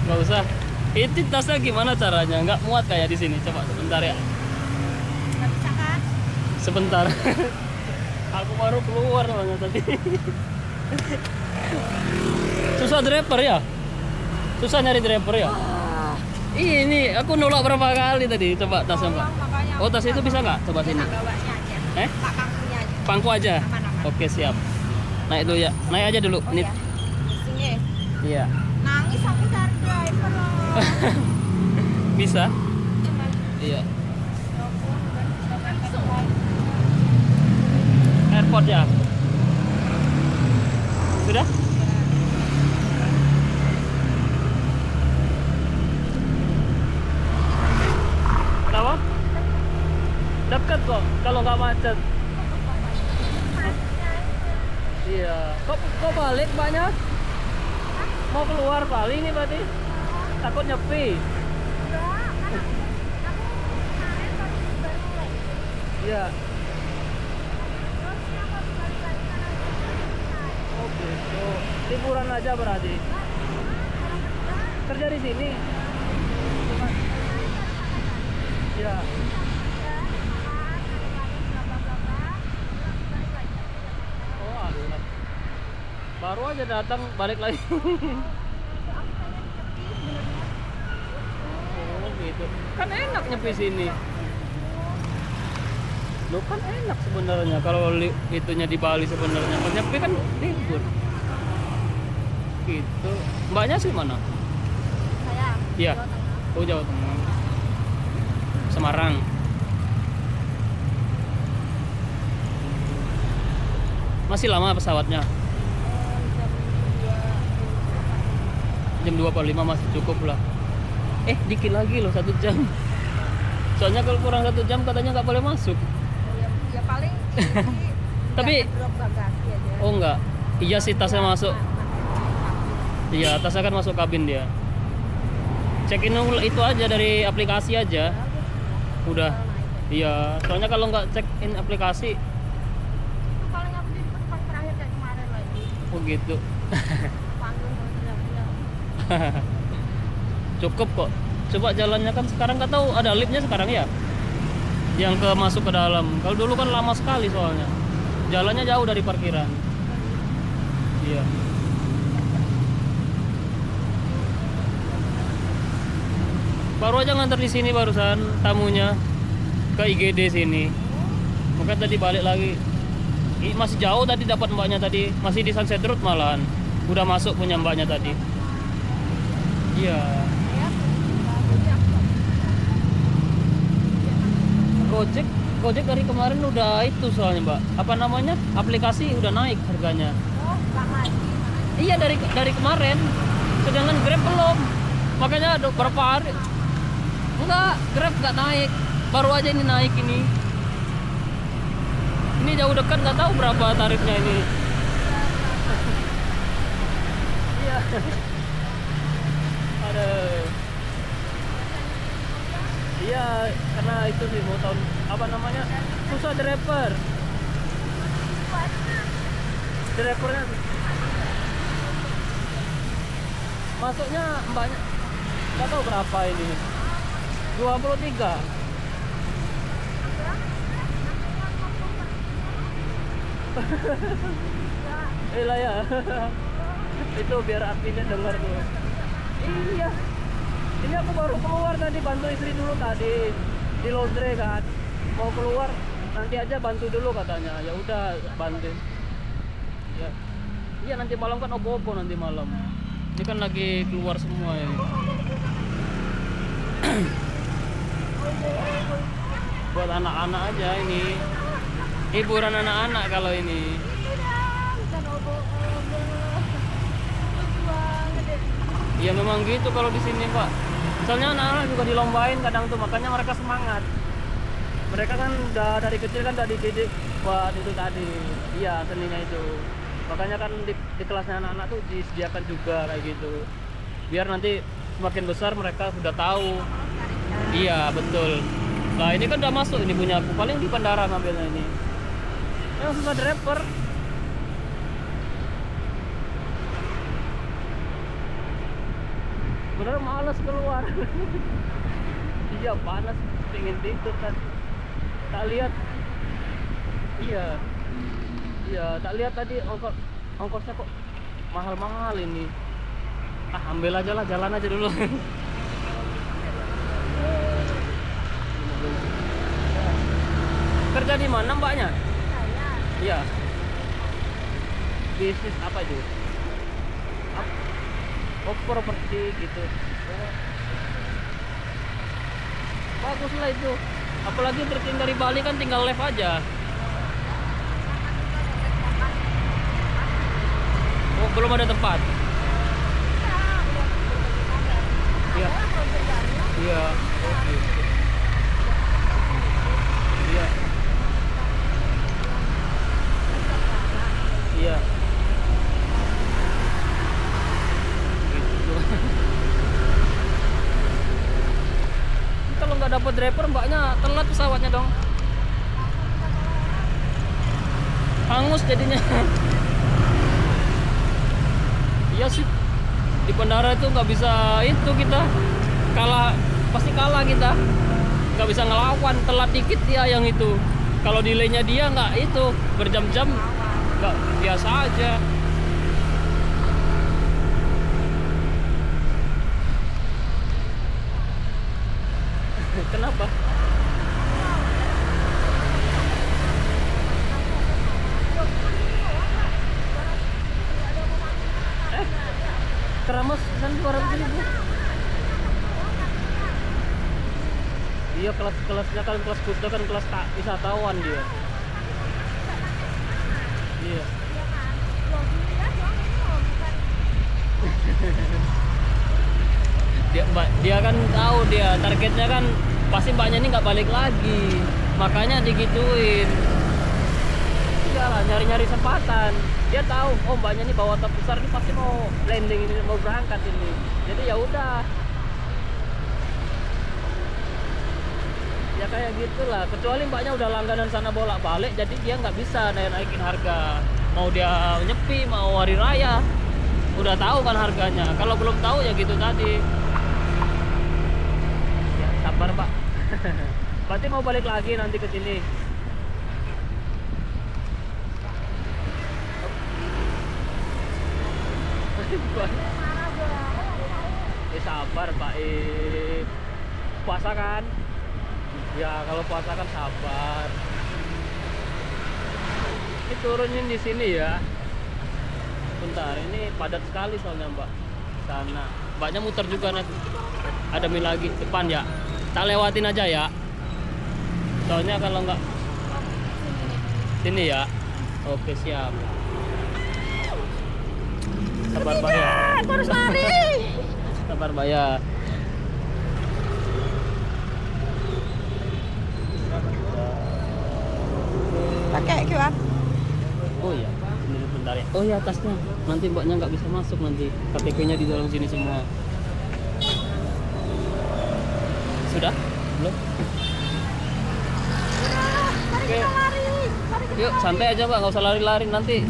Nggak usah. Itu tasnya gimana caranya? Nggak muat kayak di sini. Coba sebentar ya. Nggak bisa kan? Sebentar. Aku baru keluar soalnya tadi. Susah driver ya? Susah nyari driver ya? Ini aku nolak berapa kali tadi. Coba tasnya Mbak. Makanya Oh, tas itu bisa nggak? Coba sini. bawanya aja. Pak pangkunya aja. Pangku aja. Aman-aman. Oke, siap. Naik dulu ya. Naik aja dulu. Oh Nih. ya. Di sini. Iya. Nangis aku cari driver loh. Bisa? Cuman, Iya. ya ampun, udah sampai Airport ya. Sudah? Kenapa? Dekat kok kalau nggak macet. Iya. Kok balik banyak? Mau keluar kali ini berarti? Takut nyepi. Iya. Oke. Oh, liburan aja berarti. Kerja di sini. Iya. Oh, aduh. Baru aja datang balik lagi. Oh, gitu. Kan enak nyepi sini. Lo kan enak sebenarnya kalau itunya di Bali sebenarnya. Kalau nyepi kan libur. Gitu. Mbaknya sih mana? saya. Iya. Jawa Tengah. Oh, Jawa Tengah. Semarang. Masih lama pesawatnya? Jam 2. Jam 2.45 masih cukup lah. Dikit lagi loh 1 jam. Soalnya kalau kurang 1 jam katanya nggak boleh masuk. Ya paling Tapi- jangan drop bagasi aja. Oh enggak. Iya sih, tasnya masuk. Iya, tasnya kan masuk kabin dia. Check in itu aja dari aplikasi aja. Udah. Iya, soalnya kalau nggak check in aplikasi, Itu paling aku di tempat terakhir kayak kemarin lagi. oh gitu. Panggung teriak-teriak. Cukup kok. Coba jalannya kan sekarang nggak tahu ada liftnya sekarang ya. Yang masuk ke dalam. Kalau dulu kan lama sekali soalnya. Jalannya jauh dari parkiran. Iya. Baru aja nganter di sini barusan tamunya ke IGD sini. Makanya tadi balik lagi. Masih jauh tadi dapat mbaknya tadi. Masih di Sunset Road malahan. Udah masuk punya mbaknya tadi. Iya. Gojek dari kemarin udah itu soalnya mbak. Apa namanya? Aplikasi udah naik harganya. Oh, lama lagi. Iya dari kemarin. Sedangkan Grab belum. Makanya ada berapa hari. Enggak, Grab nggak naik. Baru aja ini naik ini. Ini jauh dekat nggak tahu berapa tarifnya ini. Iya. Ada. Iya, karena itu sih mau tahun apa namanya? Susah driver. Drivernya masuknya mbaknya nggak tahu berapa ini. 23. Lah ya. Itu biar artinya dengar tuh. Iya. Ini aku baru keluar tadi, bantu istri dulu tadi di laundry kan. Mau keluar nanti aja bantu dulu katanya. Ya udah bantu. Ya. Iya nanti malam kan opo-opo nanti malam. Ini kan lagi keluar semua ya. Buat anak-anak aja ini. Hiburan anak-anak kalau ini. Ya memang gitu kalau di sini Pak. Soalnya anak-anak juga dilombain kadang tuh, makanya mereka semangat. Mereka kan udah dari kecil kan udah dididik buat itu tadi. Iya seninya itu. Makanya kan di kelasnya anak-anak tuh disediakan juga kayak gitu. Biar nanti semakin besar mereka sudah tahu. Iya betul. Nah ini kan udah masuk, ini punya aku paling di bandara ngambilnya ini. Yang susah driver. Bener malas keluar. Iya panas, pengen tidur tadi. Tak lihat. Iya. Iya, tak lihat tadi ongkosnya kok mahal-mahal ini. Ah, ambil aja lah, jalan aja dulu. Kerja di mana mbaknya? Saya Iya. Bisnis apa itu? Oh, properti gitu. Bagus lah itu. Apalagi berarti dari Bali kan tinggal live aja. Oh, belum ada tempat. Iya. Iya. Oke. Iya. Iya. Gitu. Kalau nggak dapat driver, mbaknya telat pesawatnya dong. Hangus jadinya. Iya sih. Di bandara itu nggak bisa itu kita kalah, pasti kalah kita. Nggak bisa ngelawan, telat dikit dia yang itu. Kalau delaynya dia nggak itu berjam-jam, nggak biasa aja. Kenapa? Keramas kan 200.000. Iya, kelasnya kan kelas kuda kan kelas tak wisatawan dia. Iya. Dia kan tahu dia targetnya kan pasti mbaknya ini nggak balik lagi, makanya digituin. Iyalah, nyari-nyari kesempatan. Dia tahu oh mbaknya ini bawa top besar ini pasti mau landing ini, mau berangkat ini, jadi ya udah ya kayak gitulah. Kecuali mbaknya udah langganan sana bolak balik, jadi dia nggak bisa naikin harga. Mau dia nyepi mau hari raya udah tahu kan harganya. Kalau belum tahu ya gitu tadi. Ya sabar pak. Berarti mau balik lagi nanti ke sini. Sabar pak. Puasa kan? Ya kalau puasa kan sabar. Ini turunin di sini ya. Bentar, ini padat sekali soalnya mbak. Sana, mbaknya muter juga nanti. Ada mil lagi depan ya. Tak lewatin aja ya. Soalnya kalau nggak sini ya. Oke siap. Sabar mbak ya. aku harus lari. Sabar mbak ya. Pakai QR. Oh iya, ini bentar ya. Oh iya tasnya. Nanti mbaknya nggak bisa masuk nanti. KTP-nya di dalam sini semua. Sudah? Belum? Mari Oke. kita lari. Mari kita Yuk santai aja mbak, nggak usah lari-lari nanti.